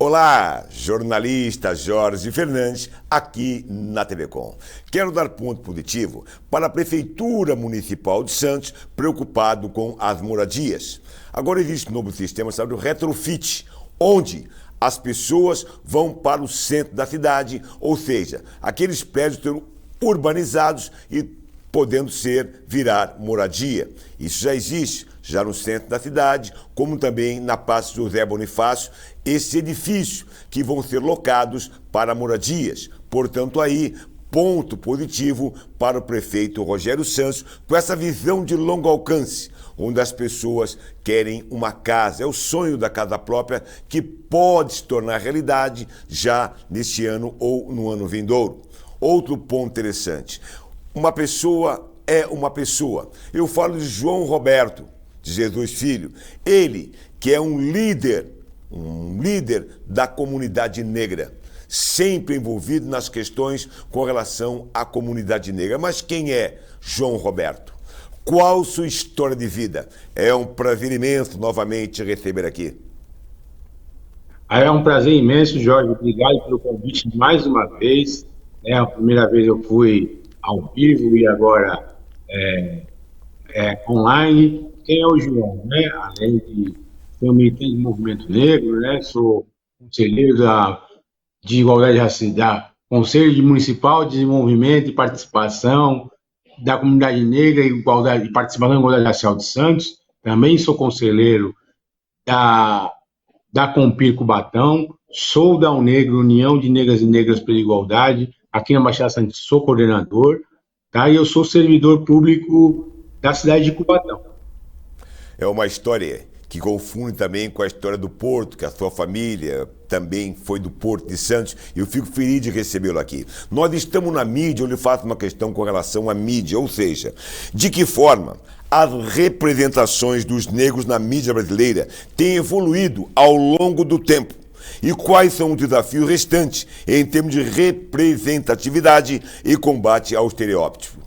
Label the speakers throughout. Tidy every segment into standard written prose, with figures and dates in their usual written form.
Speaker 1: Olá, jornalista Jorge Fernandes, aqui na TV Com. Quero dar ponto positivo para a Prefeitura Municipal de Santos, preocupado com as moradias. Agora existe um novo sistema chamado retrofit, onde as pessoas vão para o centro da cidade, ou seja, aqueles prédios urbanizados e podendo virar moradia. Isso já existe, já no centro da cidade, como também na Praça José Bonifácio, esses edifícios que vão ser locados para moradias. Portanto, aí, ponto positivo para o prefeito Rogério Santos, com essa visão de longo alcance, onde as pessoas querem uma casa. É o sonho da casa própria que pode se tornar realidade já neste ano ou no ano vindouro. Outro ponto interessante. Uma pessoa é uma pessoa. Eu falo de João Roberto, de Jesus Filho. Ele, que é um líder da comunidade negra, sempre envolvido nas questões com relação à comunidade negra. Mas quem é João Roberto? Qual sua história de vida? É um prazer imenso novamente receber aqui.
Speaker 2: É um prazer imenso, Jorge. Obrigado pelo convite mais uma vez. A primeira vez eu fui ao vivo e agora online. Quem é o João, né? Além de ser um militante do movimento negro, né? Sou conselheiro de igualdade racial, Conselho Municipal de Desenvolvimento e Participação da Comunidade Negra e Participação da Igualdade Racial de Santos. Também sou conselheiro da Compir Cubatão. Sou da UNEGRO, União de Negras e Negras pela Igualdade. Aqui na Baixada Santista sou coordenador, tá? E eu sou servidor público da cidade de Cubatão.
Speaker 1: É uma história que confunde também com a história do Porto, que a sua família também foi do Porto de Santos, e eu fico feliz de recebê-lo aqui. Nós estamos na mídia, eu lhe faço uma questão com relação à mídia, ou seja, de que forma as representações dos negros na mídia brasileira têm evoluído ao longo do tempo. E quais são os desafios restantes em termos de representatividade e combate ao estereótipo?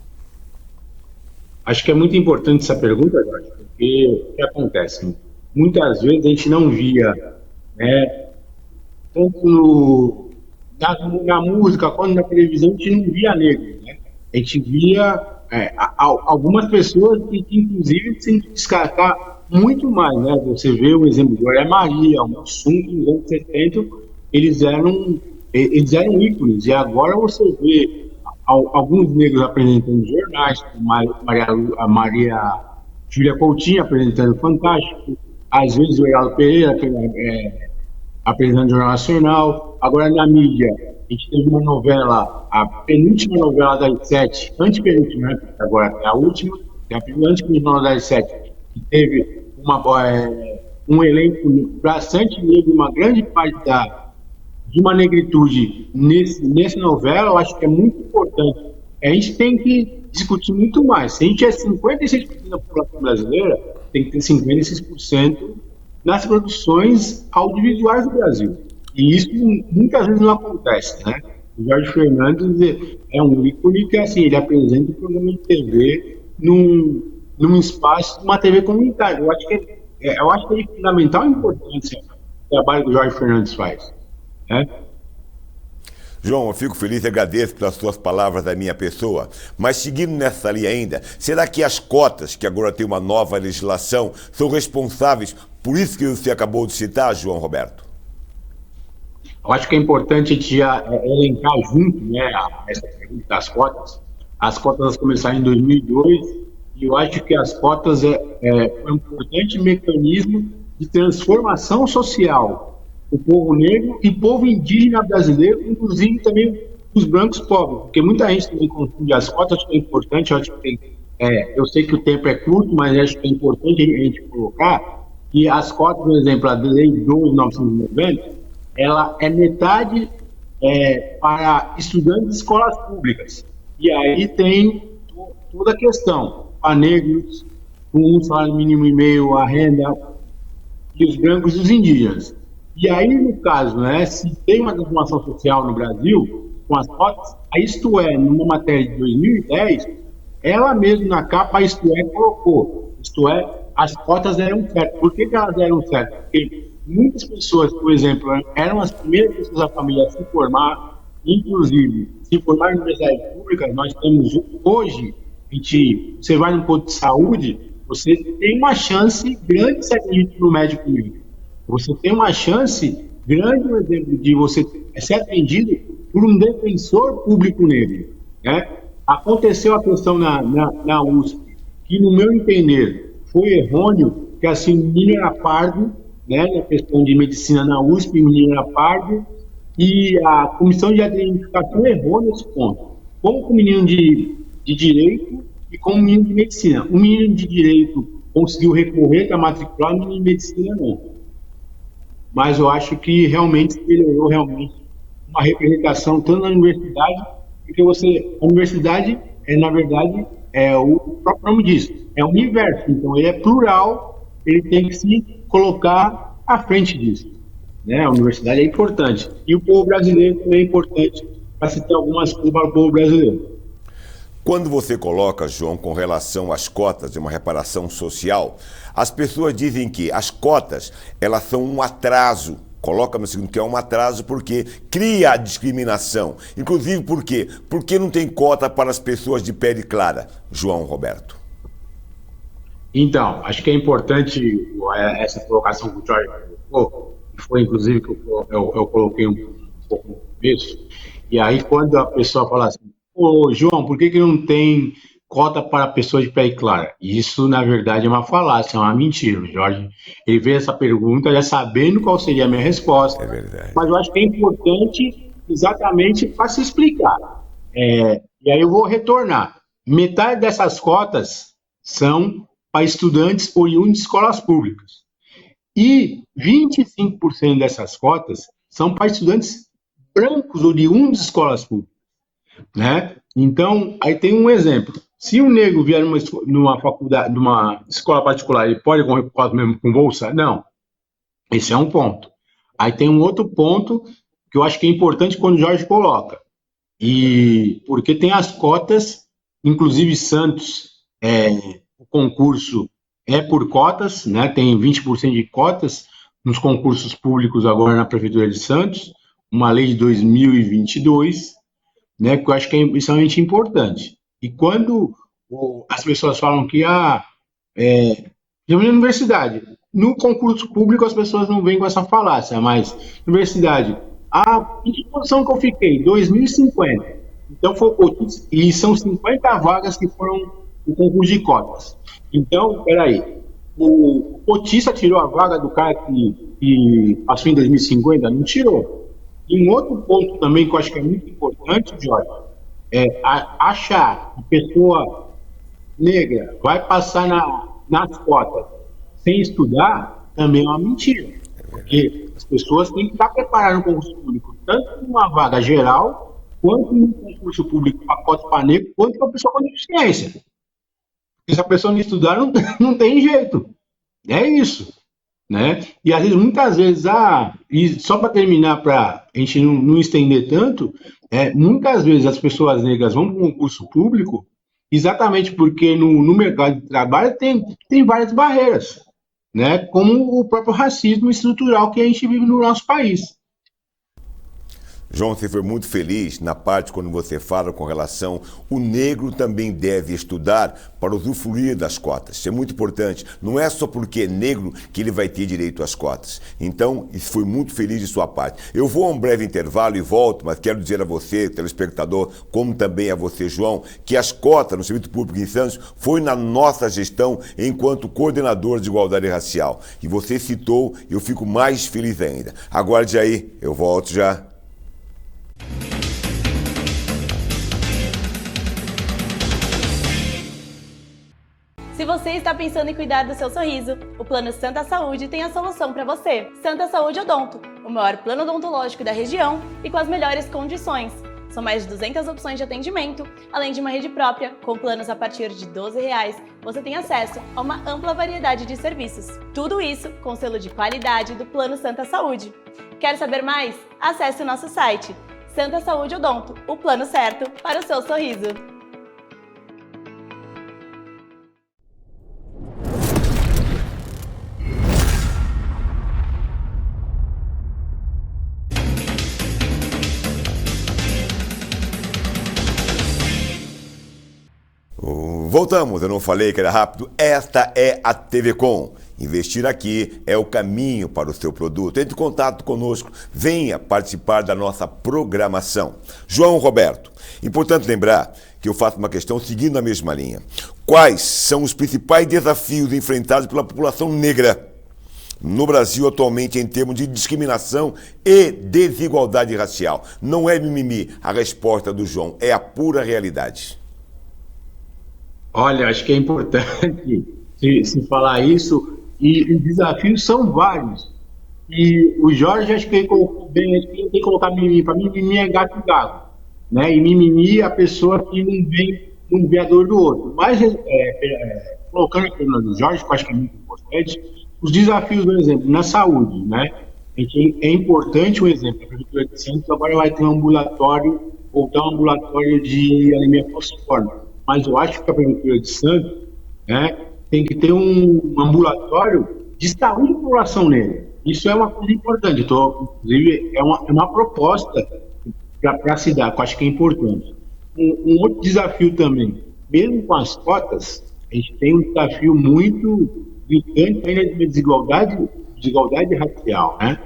Speaker 2: Acho que é muito importante essa pergunta, Jorge, porque o que acontece? Muitas vezes a gente não via, né, tanto na música quanto na televisão, a gente não via negros, né? A gente via algumas pessoas que inclusive, se destacar muito mais, né? Você vê o exemplo de Glória Maria, o Mussum, nos anos 70, eles eram ícones, e agora você vê alguns negros apresentando jornais, como a Maria Júlia Coutinho apresentando Fantástico, às vezes o Heraldo Pereira apresentando Jornal Nacional. Agora na mídia, a gente teve uma novela, a penúltima novela das 7, antepenúltima, né? Agora é a última, é a antepenúltima novela das 7, que teve um elenco bastante negro, uma grande parte de uma negritude nessa novela. Eu acho que é muito importante. A gente tem que discutir muito mais. Se a gente é 56% da população brasileira, tem que ter 56% nas produções audiovisuais do Brasil. E isso muitas vezes não acontece, né? O Jorge Fernandes é um ícone que, assim, ele apresenta um programa de TV num espaço de uma TV comunitária. Eu acho que é de fundamental importância o trabalho que o Jorge Fernandes faz, né?
Speaker 1: João, eu fico feliz e agradeço pelas suas palavras da minha pessoa, mas seguindo nessa linha ainda, será que as cotas, que agora tem uma nova legislação, são responsáveis por isso que você acabou de citar, João Roberto?
Speaker 2: Eu acho que é importante a gente já elencar junto, né, essa pergunta das cotas. As cotas começaram em 2002, e eu acho que as cotas foi um importante mecanismo de transformação social. O povo negro e povo indígena brasileiro, inclusive também os brancos pobres, porque muita gente também confunde as cotas. Acho que é importante, eu sei que o tempo é curto, mas acho que é importante a gente colocar que as cotas, por exemplo, a Lei 12.990, ela é metade para estudantes de escolas públicas, e aí tem toda a questão, para negros, com um salário mínimo e meio, a renda, e os brancos e os indígenas. E aí, no caso, né, se tem uma transformação social no Brasil, com as cotas, a Isto É, numa matéria de 2010, ela mesma na capa, a Isto É colocou, isto é, as cotas deram certo. Por que elas deram certo? Porque muitas pessoas, por exemplo, eram as primeiras pessoas da família a se formar, inclusive, se formar em universidade pública. Nós temos hoje, você vai no posto de saúde, você tem uma chance grande de ser atendido por um médico médico. Você tem uma chance grande, por exemplo, de você ser atendido por um defensor público negro, né? Aconteceu a questão na USP, que, no meu entender, foi errôneo, que assim, o menino era pardo, né, na questão de medicina na USP, o menino era pardo, e a comissão de identificação errou nesse ponto. Como com o menino de direito e com o menino de medicina. O menino de direito conseguiu recorrer, está matriculado, o menino de medicina não. Mas eu acho que realmente melhorou uma representação tanto na universidade, porque a universidade na verdade, o próprio nome diz, é um universo, então ele é plural, ele tem que se colocar à frente disso, né? A universidade é importante, e o povo brasileiro também é importante, para citar algumas coisas para o povo brasileiro.
Speaker 1: Quando você coloca, João, com relação às cotas de uma reparação social, as pessoas dizem que as cotas, elas são um atraso. Coloca no segundo que é um atraso porque cria a discriminação. Inclusive por quê? Porque não tem cota para as pessoas de pele clara, João Roberto.
Speaker 2: Então, acho que é importante essa colocação que o Jorge colocou, que foi inclusive que eu coloquei um pouco no começo, e aí quando a pessoa fala assim, ô João, por que não tem cota para pessoas de pele clara? Isso, na verdade, é uma falácia, é uma mentira. O Jorge, ele fez essa pergunta já sabendo qual seria a minha resposta.
Speaker 1: É verdade.
Speaker 2: Mas eu acho que é importante exatamente para se explicar. E aí eu vou retornar. Metade dessas cotas são para estudantes oriundos de escolas públicas. E 25% dessas cotas são para estudantes brancos oriundos de escolas públicas, né? Então, aí tem um exemplo. Se um negro vier numa faculdade, numa escola particular, ele pode concorrer com mesmo com bolsa? Não. Esse é um ponto. Aí tem um outro ponto que eu acho que é importante quando o Jorge coloca. E porque tem as cotas, inclusive Santos, o concurso é por cotas, né? Tem 20% de cotas nos concursos públicos agora na Prefeitura de Santos, uma lei de 2022, né? Que eu acho que é extremamente importante. E quando as pessoas falam que na universidade, no concurso público as pessoas não vêm com essa falácia, mas na universidade, em que posição que eu fiquei? 2050. Então, e são 50 vagas que foram o concurso de cotas. Então, peraí, o cotista tirou a vaga do cara que passou em 2050? Não tirou. E um outro ponto também que eu acho que é muito importante, Jorge, achar que a pessoa negra vai passar nas cotas sem estudar também é uma mentira. Porque as pessoas têm que estar preparadas no concurso público, tanto numa vaga geral, quanto no concurso público para cota para negro, quanto para pessoa com deficiência. Porque se a pessoa não estudar, não tem jeito. É isso. Né? E às vezes, muitas vezes, e só para terminar, para a gente não estender tanto, muitas vezes as pessoas negras vão para o concurso público exatamente porque no mercado de trabalho tem várias barreiras, né? Como o próprio racismo estrutural que a gente vive no nosso país.
Speaker 1: João, você foi muito feliz na parte quando você fala com relação o negro também deve estudar para usufruir das cotas. Isso é muito importante. Não é só porque é negro que ele vai ter direito às cotas. Então, isso foi muito feliz de sua parte. Eu vou a um breve intervalo e volto, mas quero dizer a você, telespectador, como também a você, João, que as cotas no Serviço Público em Santos foi na nossa gestão enquanto coordenador de igualdade racial. E você citou, eu fico mais feliz ainda. Aguarde aí, eu volto já.
Speaker 3: Se você está pensando em cuidar do seu sorriso, o Plano Santa Saúde tem a solução para você. Santa Saúde Odonto, o maior plano odontológico da região e com as melhores condições. São mais de 200 opções de atendimento, além de uma rede própria, com planos a partir de R$ 12, você tem acesso a uma ampla variedade de serviços. Tudo isso com selo de qualidade do Plano Santa Saúde. Quer saber mais? Acesse o nosso site. Santa Saúde Odonto, o plano certo para o seu sorriso.
Speaker 1: Voltamos, eu não falei que era rápido. Esta é a TV Com. Investir aqui é o caminho para o seu produto. Entre em contato conosco, venha participar da nossa programação. João Roberto, importante lembrar que eu faço uma questão seguindo a mesma linha. Quais são os principais desafios enfrentados pela população negra no Brasil atualmente em termos de discriminação e desigualdade racial? Não é mimimi a resposta do João, é a pura realidade.
Speaker 2: Olha, acho que é importante se falar isso, e os desafios são vários. E o Jorge, acho que ele colocou bem, acho que ele tem que colocar mimimi. Para mim, mimimi é gato e gato, né? E mimimi é a pessoa que não vê a dor do outro. Mas, colocando a pergunta do Jorge, que eu acho que é muito importante, os desafios, por exemplo, na saúde, né? É importante um exemplo. A Prefeitura de Santos agora vai ter um ambulatório, voltar um ambulatório de anemia falciforme. Mas eu acho que a Prefeitura de Santos, né, tem que ter um ambulatório de saúde da população negra. Isso é uma coisa importante. Inclusive, é uma proposta para a cidade, que eu acho que é importante. Um outro desafio também, mesmo com as cotas, a gente tem um desafio muito gritante ainda de desigualdade racial, né?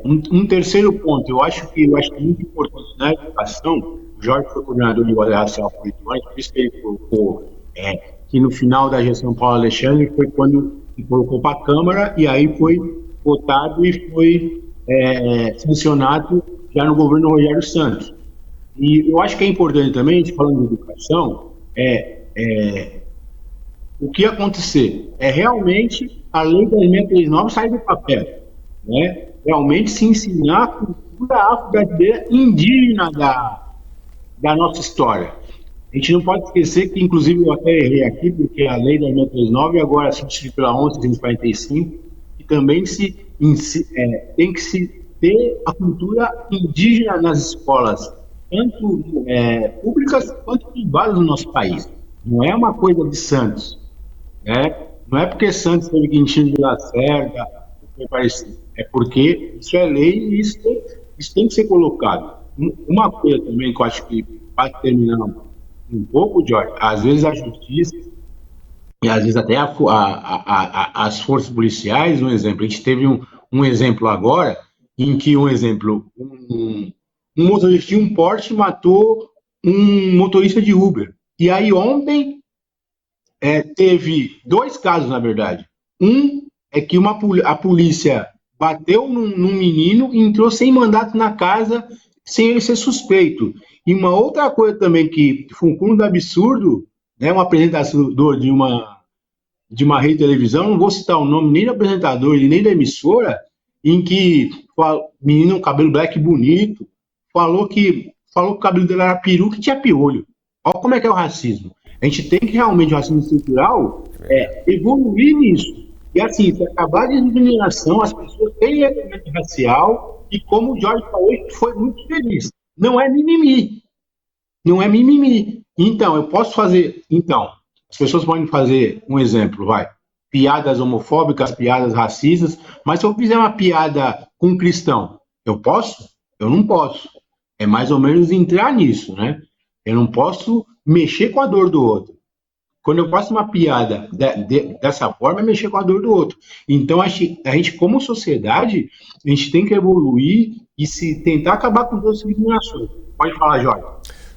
Speaker 2: Um terceiro ponto, eu acho que é muito importante na educação. O Jorge foi coordenador de igualdade racial por 8 anos, por isso que ele colocou que no final da gestão Paulo Alexandre foi quando ele colocou para a Câmara e aí foi votado e foi sancionado já no governo Rogério Santos. E eu acho que é importante também, falando de educação, o que ia acontecer é realmente a lei da 639 sair do papel, né? Realmente se ensinar a cultura afro-brasileira indígena da nossa história. A gente não pode esquecer que, inclusive, eu até errei aqui, porque a lei da 639 agora é substituída pela 1145, e também tem que se ter a cultura indígena nas escolas, tanto públicas quanto privadas no nosso país. Não é uma coisa de Santos, né? Não é porque Santos teve Quintino de Lacerda, foi parecido. É porque isso é lei e isso tem que ser colocado. Uma coisa também que eu acho que vai terminando um pouco, Jorge, às vezes a justiça e às vezes até as forças policiais, um exemplo, a gente teve um exemplo agora em que, um motorista de um Porsche matou um motorista de Uber. E aí ontem teve 2 casos, na verdade. Um é que a polícia bateu num menino e entrou sem mandato na casa, sem ele ser suspeito. E uma outra coisa também que foi um cúmulo absurdo, né, um apresentador de uma rede de televisão, não vou citar o nome nem do apresentador e nem da emissora, em que o menino com cabelo black bonito, falou que o cabelo dele era peruca e tinha piolho. Olha como é que é o racismo. A gente tem que realmente, o racismo estrutural, evoluir nisso. E assim, se acabar a discriminação, as pessoas têm elemento racial, e como o Jorge falou, foi muito feliz. Não é mimimi. Não é mimimi. Então, as pessoas podem fazer um exemplo, piadas homofóbicas, piadas racistas, mas se eu fizer uma piada com um cristão, eu posso? Eu não posso. É mais ou menos entrar nisso, né? Eu não posso mexer com a dor do outro. Quando eu faço uma piada dessa forma, é mexer com a dor do outro. Então, a gente, como sociedade, a gente tem que evoluir e tentar acabar com todas as discriminações. Pode falar, Jorge.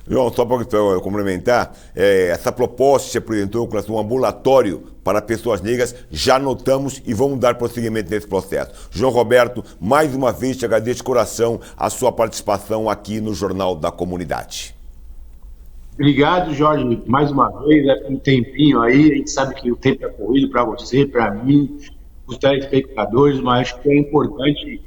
Speaker 1: João, só para complementar, essa proposta se apresentou com um ambulatório para pessoas negras, já notamos e vamos dar prosseguimento nesse processo. João Roberto, mais uma vez te agradeço de coração a sua participação aqui no Jornal da Comunidade.
Speaker 2: Obrigado, Jorge, mais uma vez, um tempinho aí, a gente sabe que o tempo é corrido para você, para mim, os telespectadores, mas acho que é importante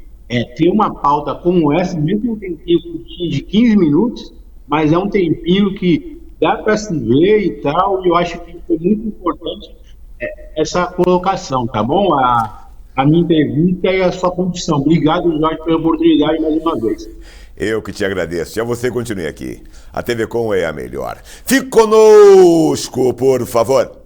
Speaker 2: ter uma pauta como essa, mesmo um tempinho curtinho de 15 minutos, mas é um tempinho que dá para se ver e tal, e eu acho que foi muito importante essa colocação, tá bom? A minha entrevista e a sua condição. Obrigado, Jorge, pela oportunidade mais uma vez.
Speaker 1: Eu que te agradeço. E a você continue aqui. A TV Com é a melhor. Fique conosco, por favor.